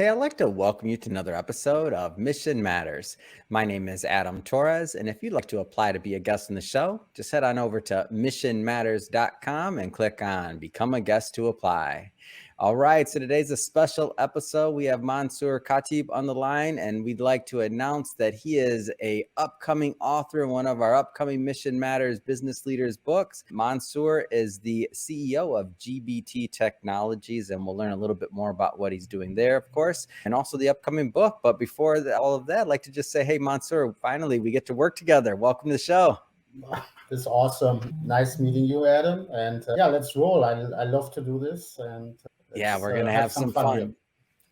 Hey, I'd like to welcome you to another episode of Mission Matters. My name is Adam Torres, and if you'd like to apply to be a guest on the show, just head on over to missionmatters.com and click on Become a Guest to apply. All right, so today's a special episode. We have Mansour Khatib on the line, and we'd like to announce that he is a upcoming author in one of our upcoming Mission Matters Business Leaders books. Mansour is the CEO of GBT Technologies, and we'll learn a little bit more about what he's doing there, of course, and also the upcoming book. But before all of that, I'd like to just say, hey, Mansour, finally, we get to work together. Welcome to the show. It's awesome. Nice meeting you, Adam. And let's roll. I love to do this. And yeah, we're going to have some fun. Here.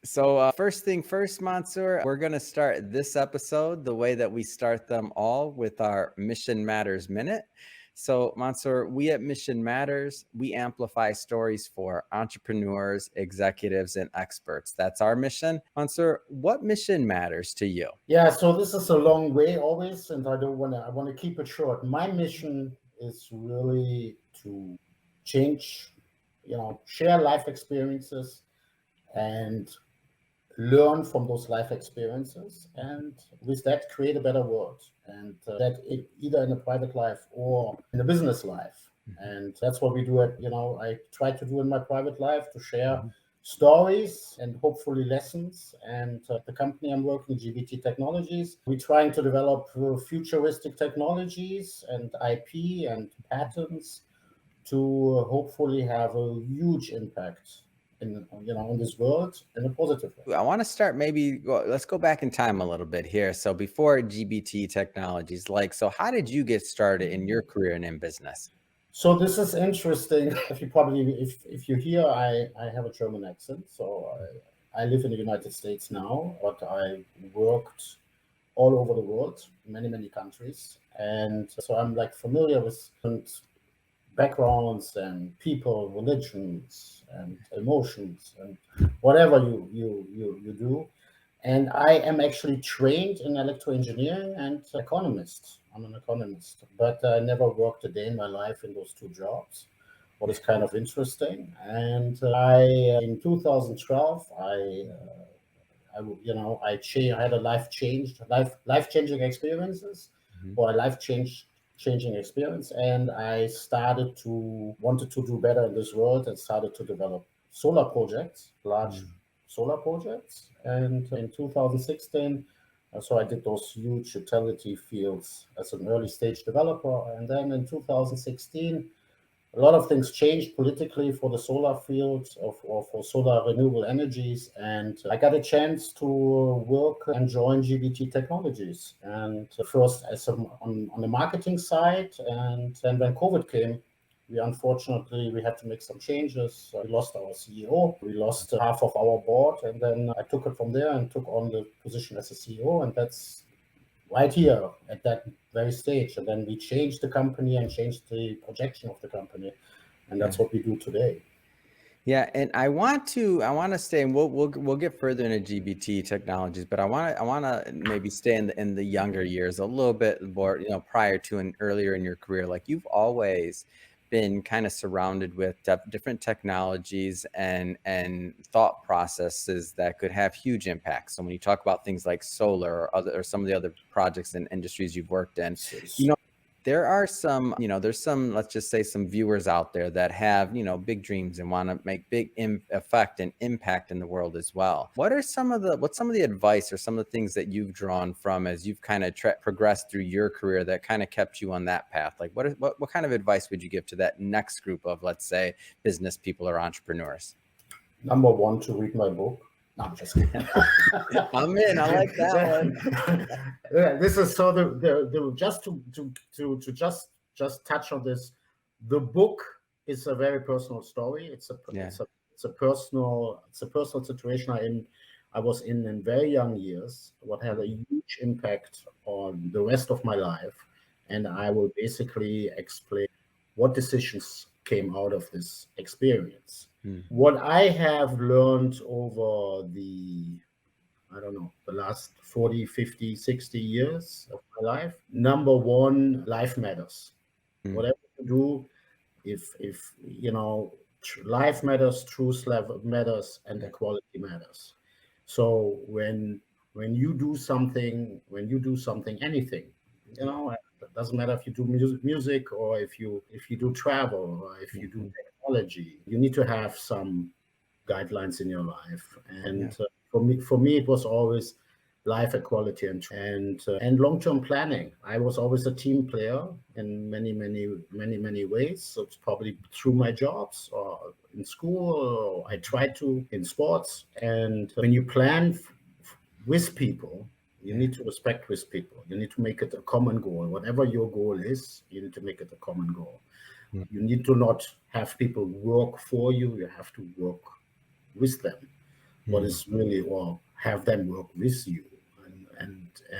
So first thing first, Mansour, we're going to start this episode the way that we start them all with our Mission Matters Minute. So Mansour, we at Mission Matters, we amplify stories for entrepreneurs, executives, and experts. That's our mission. Mansour, what mission matters to you? Yeah, so this is a long way always, and I want to keep it short. My mission is really to change, share life experiences and learn from those life experiences, and with that create a better world, and either in a private life or in a business life. And that's what we do I try to do in my private life, to share stories and hopefully lessons. And the company I'm working, GBT Technologies, we're trying to develop futuristic technologies and IP and patents to hopefully have a huge impact in this world in a positive way. I want to start let's go back in time a little bit here. So before GBT Technologies, so how did you get started in your career and in business? So this is interesting. If you hear, I have a German accent. So I live in the United States now, but I worked all over the world, many countries. And so I'm familiar with backgrounds and people, religions and emotions and whatever you do. And I am actually trained in electroengineering and economist. I'm an economist, but I never worked a day in my life in those two jobs. What is kind of interesting. And in 2012, I had a life-changing experiences, or a life-changing experience, and I wanted to do better in this world, and started to develop solar projects, large solar projects. And in 2016, so I did those huge utility fields as an early stage developer. And then in 2016, a lot of things changed politically for the solar fields or for solar renewable energies. And I got a chance to work and join GBT Technologies. And first on the marketing side. And then when COVID came, we had to make some changes. We lost our CEO. We lost half of our board. And then I took it from there and took on the position as a CEO. And that's right here at that very stage. And then we changed the company and changed the projection of the company. And that's what we do today. Yeah, and I want to stay, and we'll get further into GBT Technologies, but I want to maybe stay in the younger years a little bit more, prior to and earlier in your career. You've always been kind of surrounded with different technologies and thought processes that could have huge impacts. So when you talk about things like solar or some of the other projects and industries you've worked in, there are some, there's some, let's just say, some viewers out there that have, big dreams and want to make big effect and impact in the world as well. What's some of the advice or some of the things that you've drawn from as you've kind of progressed through your career that kind of kept you on that path? What kind of advice would you give to that next group of, let's say, business people or entrepreneurs? Number one, to read my book. No, I'm just kidding. I'm in. I like that one. This is so just to touch on this. The book is a very personal story. It's a personal situation I was in very young years. What had a huge impact on the rest of my life, and I will basically explain what decisions came out of this experience. What I have learned over the last 40, 50, 60 years of my life, number one, life matters. Whatever you do, if life matters, truth matters, and equality matters. So when you do something, anything, it doesn't matter if you do music, or if you do travel, or if you do Mhm. technology, you need to have some guidelines in your life. Yeah. And for me, it was always life equality and long-term planning. I was always a team player in many ways. So it's probably through my jobs or in school, or I tried to in sports. And when you plan with people, you Yeah. need to respect with people. You need to make it a common goal. Whatever your goal is, you need to make it a common goal. You Mhm. need to not have people work for you. You have to work with them. What Mhm. is really, or have them work with you.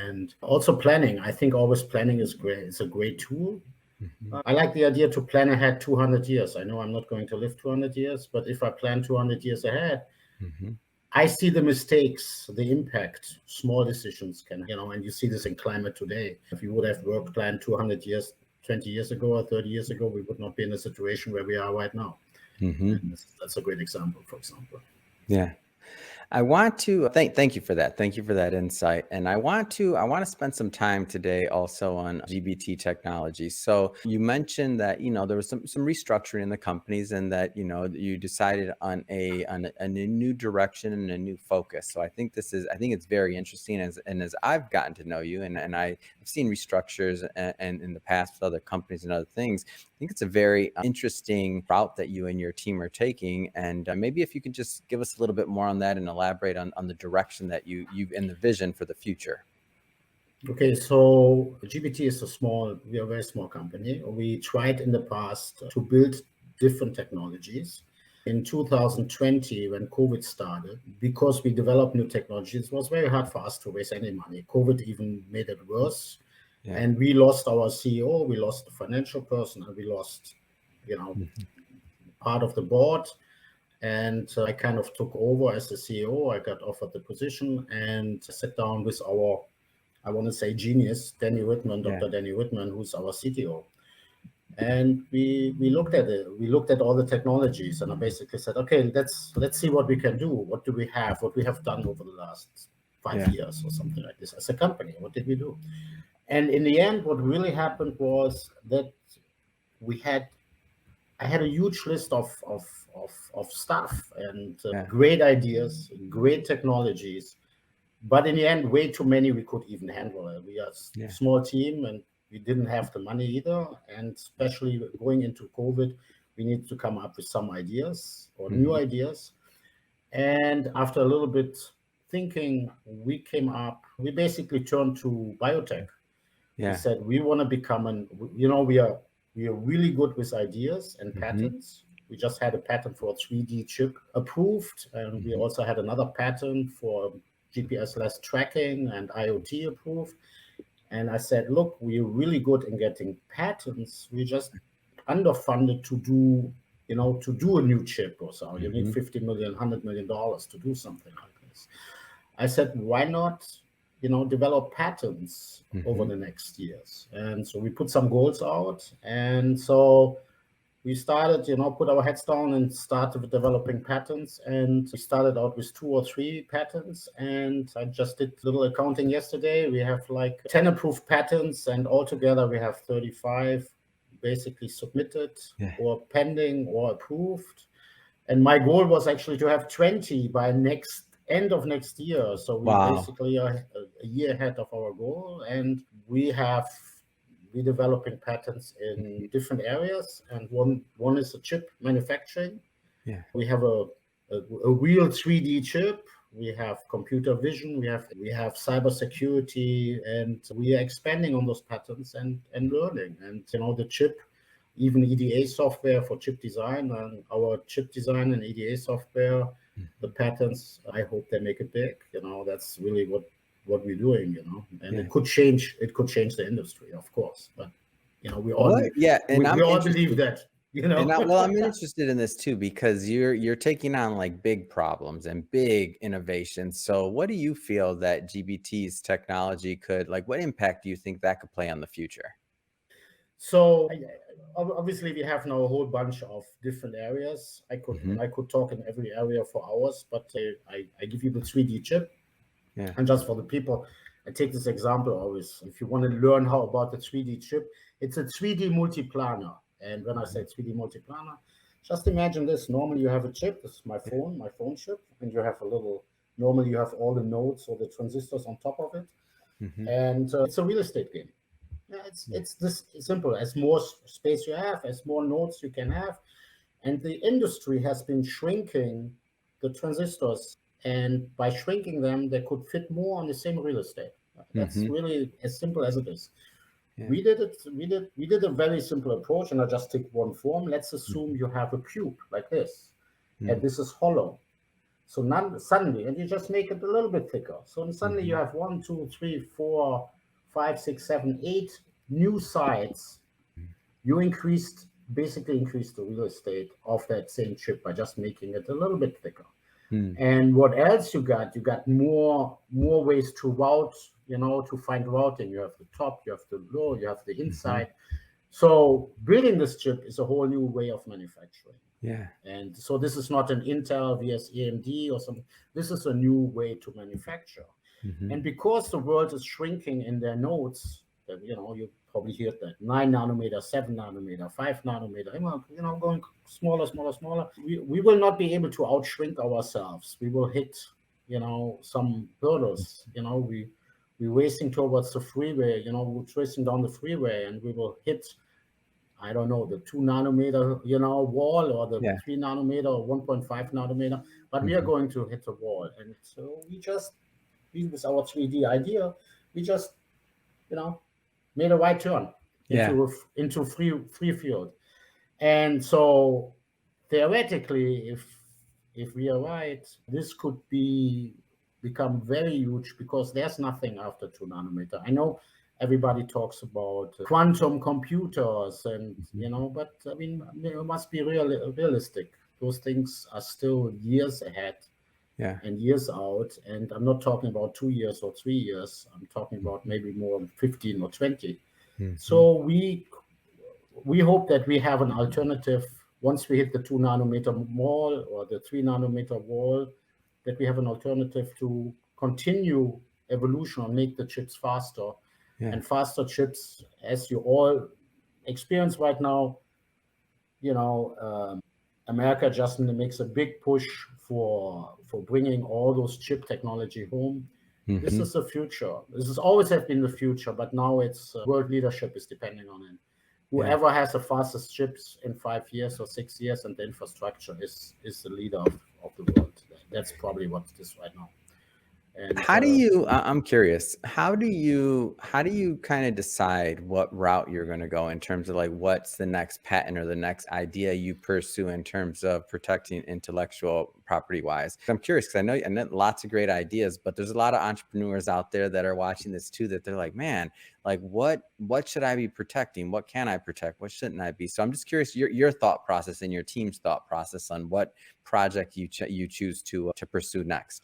And also planning. I think always planning is great. It's a great tool. Mhm. I like the idea to plan ahead 200 years. I know I'm not going to live 200 years, but if I plan 200 years ahead, Mhm. I see the mistakes, the impact small decisions can, and you see this in climate today. If you would have work planned 200 years, 20 years ago, or 30 years ago, we would not be in a situation where we are right now. Mhm. And that's a great example, for example. Yeah. I want to thank you for that. Thank you for that insight. And I want to spend some time today also on GBT technology. So you mentioned that there was some restructuring in the companies, and that you decided on a new direction and a new focus. So I think it's very interesting, as I've gotten to know you, and I've seen restructures and in the past with other companies and other things. I think it's a very interesting route that you and your team are taking. And maybe if you could just give us a little bit more on that and elaborate on the direction that you and the vision for the future. Okay, so GBT is we are a very small company. We tried in the past to build different technologies. In 2020, when COVID started, because we developed new technologies, it was very hard for us to raise any money. COVID even made it worse. Yeah. And we lost our CEO, we lost the financial person, and we lost, Mhm. part of the board. And I kind of took over as the CEO. I got offered the position and sat down with our, I want to say, genius, Danny Whitman, Yeah. Dr. Danny Whitman, who's our CTO. And we looked at it. We looked at all the technologies, and I basically said, okay, let's see what we can do. What do we have? What we have done over the last five Yeah. years or something like this as a company. What did we do? And in the end, what really happened was that we had I had a huge list of stuff and Yeah. great ideas, great technologies, but in the end, way too many we could even handle. We are a Yeah. small team, and we didn't have the money either. And especially going into COVID, we needed to come up with some ideas or new Mhm. ideas. And after a little bit thinking, we basically turned to biotech. We Yeah. said we want to become we are really good with ideas and Mhm. patents. We just had a patent for a 3D chip approved, and we Mhm. also had another patent for GPS-less tracking and IoT approved. And I said, look, we're really good in getting patents. We just underfunded to do a new chip or so. You need Mhm. 50 million, $100 million to do something like this. I said, why not, develop patents over Mhm. the next years? And so we put some goals out. And so we started, put our heads down and started developing patents. And we started out with 2 or 3 patents. And I just did a little accounting yesterday. We have like 10 approved patents, and altogether we have 35 basically submitted Yeah. or pending or approved. And my goal was actually to have 20 by next end of next year. So we Wow. basically are a year ahead of our goal, and we developing patents in Mhm. different areas. And one is the chip manufacturing. Yeah. We have a real 3D chip. We have computer vision. We have cybersecurity, and we are expanding on those patents and learning. And the chip, even EDA software for chip design, and our chip design and EDA software, the Mhm. patents, I hope they make it big. That's really what we're doing. And Yeah. it could change the industry, of course. But we all What? be, Yeah, we, and we I'm all believe interested. that. I'm interested in this too, because you're taking on like big problems and big innovations. So what do you feel that GBT's technology could, like, what impact do you think that could play on the future? So obviously we have now a whole bunch of different areas. Hmm. I could talk in every area for hours, but I give you the 3D chip. Yeah. And just for the people, I take this example always. If you want to learn how about the 3D chip, it's a 3D multiplanar. And when I say Mhm. 3D multiplanar, just imagine this. Normally you have a chip. This is Yeah. my phone chip, and you have a little. Normally you have all the nodes or the transistors on top of it, Hmm. and it's a real estate game. Yeah, Yeah. it's this simple. As more space you have, as more nodes you can have, and the industry has been shrinking the transistors, and by shrinking them, they could fit more on the same real estate. That's Hmm. really as simple as it is. Yeah. We did a very simple approach, and I just take one form. Let's assume Hmm. you have a cube like this, and Hmm. this is hollow. So suddenly, and you just make it a little bit thicker. So suddenly you Hmm. have 1, 2, 3, 4, 5, 6, 7, 8 new sides. You basically increased the real estate of that same chip by just making it a little bit thicker. Hmm. And what else you got? You got more ways to route, to find routing. You have the top, you have the low, you have the Hmm. inside. So building this chip is a whole new way of manufacturing. Yeah. And so this is not an Intel vs AMD or something. This is a new way to manufacture. Hmm. And because the world is shrinking in their nodes, that you probably heard that 9 nanometer, 7 nanometer, 5 nanometer, going smaller, smaller, smaller. We will not be able to outshrink ourselves. We will hit, some hurdles. We're racing towards the freeway. We're tracing down the freeway, and we will hit, I don't know, the 2 nanometer, wall, or the Yeah. 3 nanometer or 1.5 nanometer, but we are Hmm. going to hit the wall. And so with our 3D idea, we just, you know, made a right turn Yeah. into free field. And so theoretically, if we are right, this could become very huge because there's nothing after 2 nanometer. I know everybody talks about quantum computers, and Hmm. but I mean, it must be realistic. Those things are still years ahead Yeah. and years out, and I'm not talking about 2 years or 3 years. I'm talking about Hmm. maybe more 15 or 20. Hmm. So we hope that we have an alternative once we hit the 2 nanometer wall or the 3 nanometer wall, that we have an alternative to continue evolution or make the chips faster. Yeah. And faster chips, as you all experience right now, you know, America just makes a big push for bringing all those chip technology home. This Hmm. is the future. This has always have been the future, but now it's world leadership is depending on it. Yeah. Whoever has the fastest chips in 5 years or 6 years, and the infrastructure is the leader of the world. That's probably what it is right now. And How do you, I'm curious, how do you kind of decide what route you're going to go in terms of like what's the next patent or the next idea you pursue in terms of protecting intellectual property wise? I'm curious because I know lots of great ideas, but there's a lot of entrepreneurs out there that are watching this too, that they're like, man, like what should I be protecting? What can I protect? What shouldn't I be? So I'm just curious your thought process and your team's thought process on what project you choose to pursue next.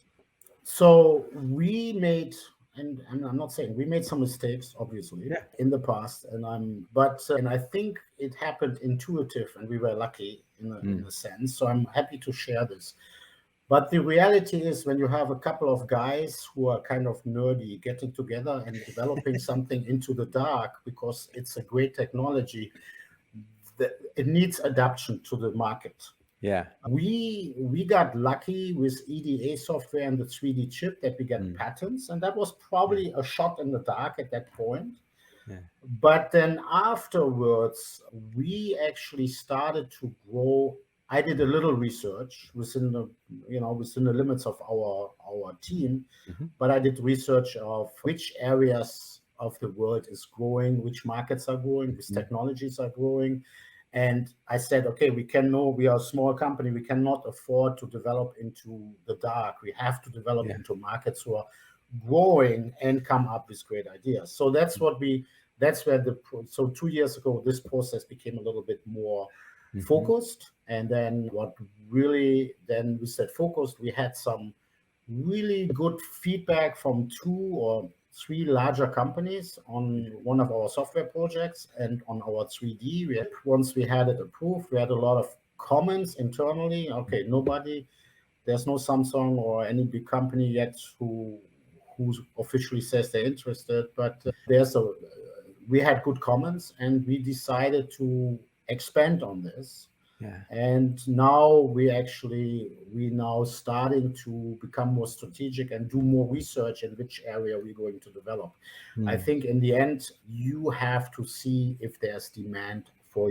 so we made, and I'm not saying we made some mistakes, obviously, Yeah. in the past, and I think it happened intuitive, and we were lucky in Mm. a sense. So I'm happy to share this. But the reality is, when you have a couple of guys who are kind of nerdy getting together and developing something into the dark because it's a great technology, that it needs adaptation to the market. Yeah. We got lucky with EDA software and the 3D chip that we get Mm. patents, and that was Yeah. probably a shot in the dark at that point. Yeah. But then afterwards, we actually started to grow. I did a little research within the limits of our team, Mhm. but I did research of which areas of the world is growing, which markets are growing, which Mhm. technologies are growing. And I said, okay, we are a small company. We cannot afford to develop into the dark. We have to develop Yeah. into markets who are growing and come up with great ideas. So that's where so 2 years ago, this process became a little bit more Mhm. focused. And then then we said focused, we had some really good feedback from two or three larger companies on one of our software projects and on our 3D. Once we had it approved, we had a lot of comments internally. Okay, there's no Samsung or any big company yet who officially says they're interested, but we had good comments, and we decided to expand on this. Yeah. And now we now starting to become more strategic and do more research in which area we're going to develop. I think in the end, you have to see if there's demand for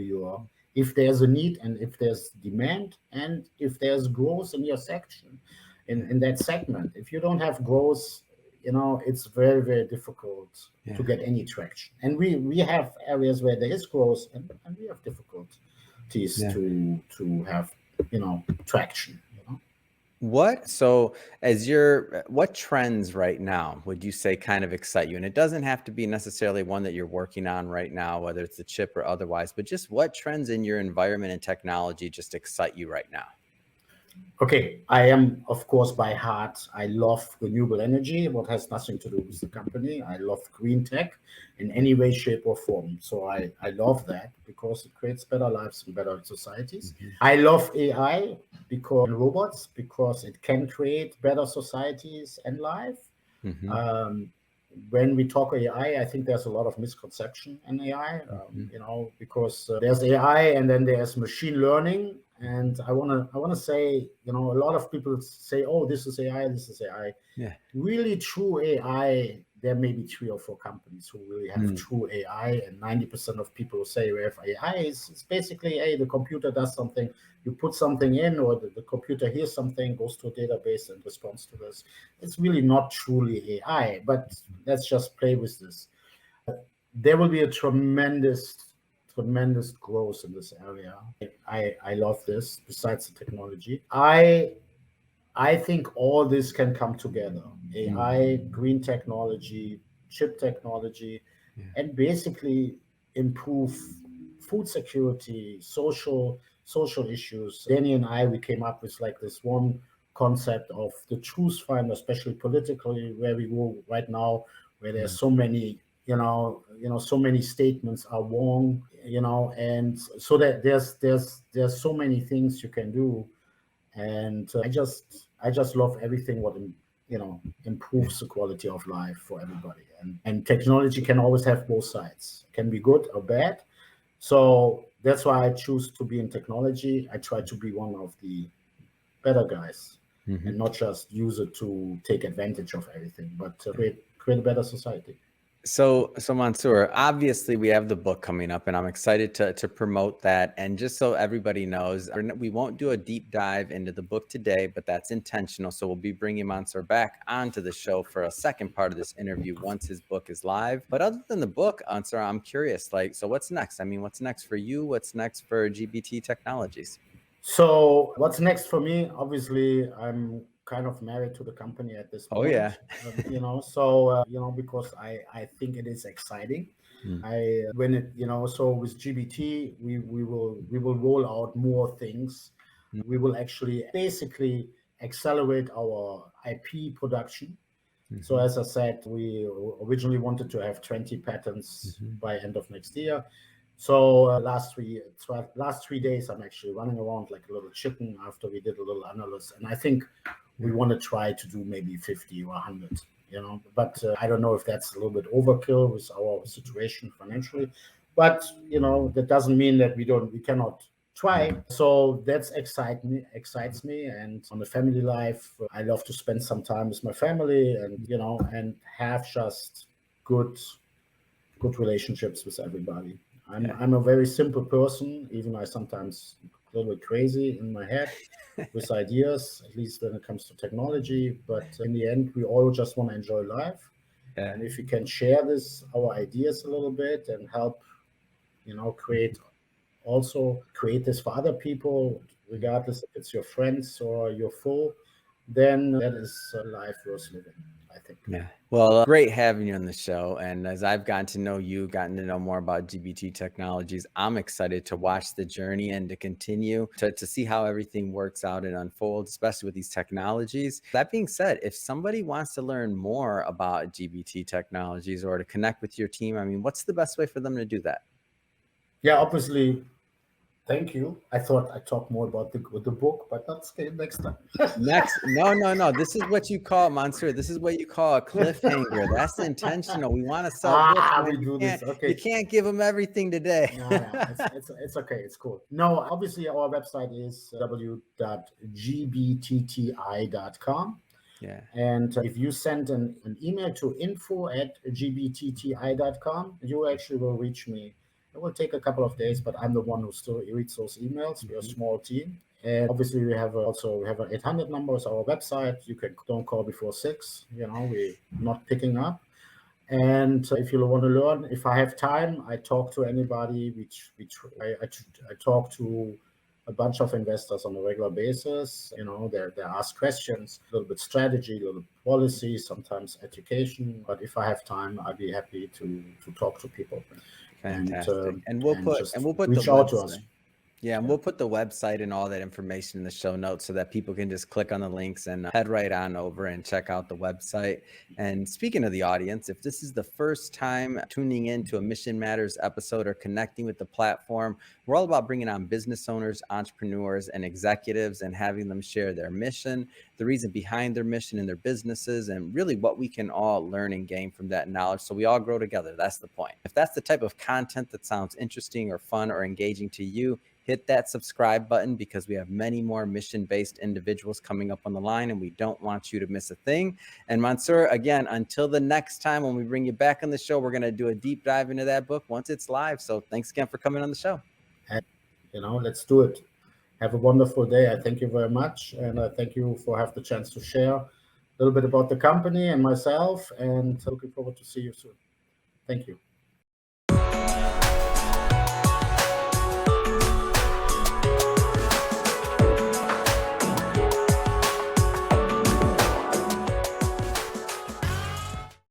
if there's a need, and if there's demand, and if there's growth in your section, in that segment. If you don't have growth, it's very, very difficult to get any traction. And we have areas where there is growth, and we have difficulties to have traction. What trends right now would you say kind of excite you? And it doesn't have to be necessarily one that you're working on right now, whether it's the chip or otherwise, but just what trends in your environment and technology just excite you right now? Okay, I am, of course, by heart, I love renewable energy, what has nothing to do with the company. I love green tech in any way, shape, or form. So I love that because it creates better lives and better societies. I love AI and robots because it can create better societies and life. When we talk AI, I think there's a lot of misconception in AI, because there's AI and then there's machine learning. And I wanna say, a lot of people say, "Oh, this is AI, this is AI." Yeah. Really, true AI, there may be 3 or 4 companies who really have true AI, and 90% of people who say we have AI it's basically, hey, the computer does something, you put something in, or the computer hears something, goes to a database and responds to this. It's really not truly AI, but let's just play with this. There will be a tremendous growth in this area. I love this. Besides the technology, I think all this can come together: AI, green technology, chip technology, and basically improve food security, social issues. Danny and I, we came up with like this one concept of the truth finder, especially politically, where we go right now, where there's so many, so many statements are wrong, and so that there's so many things you can do. And I just love everything what improves the quality of life for everybody. And technology can always have both sides. It can be good or bad. So that's why I choose to be in technology. I try to be one of the better guys, and not just use it to take advantage of everything, but create a better society. So Mansour, obviously we have the book coming up, and I'm excited to promote that. And just so everybody knows, we won't do a deep dive into the book today, but that's intentional. So we'll be bringing Mansour back onto the show for a second part of this interview once his book is live. But other than the book, Mansour, I'm curious, so what's next? I mean, what's next for you? What's next for GBT Technologies? So what's next for me? Obviously, I'm kind of married to the company at this point. Oh yeah. Because I think it is exciting. Mm. So with GBT, we will roll out more things. We will actually basically accelerate our IP production. So as I said, we originally wanted to have 20 patents by end of next year. So last 3 days, I'm actually running around like a little chicken after we did a little analysis, and I think we want to try to do maybe 50 or 100. But I don't know if that's a little bit overkill with our situation financially. But that doesn't mean that we cannot try. So that excites me. And on the family life, I love to spend some time with my family, and have just good relationships with everybody. I'm a very simple person, even I sometimes a little bit crazy in my head with ideas, at least when it comes to technology. But in the end, we all just want to enjoy life. Yeah. And if we can share our ideas a little bit and help, create this for other people, regardless if it's your friends or your foe, then that is a life worth living, I think. Yeah. Well, great having you on the show. And as I've gotten to know you, gotten to know more about GBT Technologies, I'm excited to watch the journey and to continue to see how everything works out and unfolds, especially with these technologies. That being said, if somebody wants to learn more about GBT Technologies or to connect with your team, I mean, what's the best way for them to do that? Yeah, obviously. Thank you. I thought I talked more about the book, but that's okay next time. No. This is what you call, Mansour. This is what you call a cliffhanger. That's intentional. We want to sell books, man. We do this. You Okay. can't give them everything today. No, it's okay. It's cool. No, obviously our website is www.gbtti.com. Yeah. And if you send an email to info@gbtti.com, you actually will reach me. It will take a couple of days, but I'm the one who still reads those emails. We're a small team. And obviously we have an 800 number as our website. You don't call before 6, we're not picking up. And if you want to learn, if I have time, I talk to anybody. I talk to a bunch of investors on a regular basis. They ask questions, a little bit strategy, a little policy, sometimes education. But if I have time, I'd be happy to talk to people. Fantastic. And we'll put reach the out to website. us. Yeah, and we'll put the website and all that information in the show notes so that people can just click on the links and head right on over and check out the website. And speaking of the audience, if this is the first time tuning in to a Mission Matters episode or connecting with the platform, we're all about bringing on business owners, entrepreneurs, and executives and having them share their mission, the reason behind their mission and their businesses, and really what we can all learn and gain from that knowledge so we all grow together. That's the point. If that's the type of content that sounds interesting or fun or engaging to you, hit that subscribe button because we have many more mission-based individuals coming up on the line and we don't want you to miss a thing. And Mansour, again, until the next time when we bring you back on the show, we're going to do a deep dive into that book once it's live. So thanks again for coming on the show. Let's do it. Have a wonderful day. I thank you very much. And I thank you for having the chance to share a little bit about the company and myself, and looking forward to see you soon. Thank you.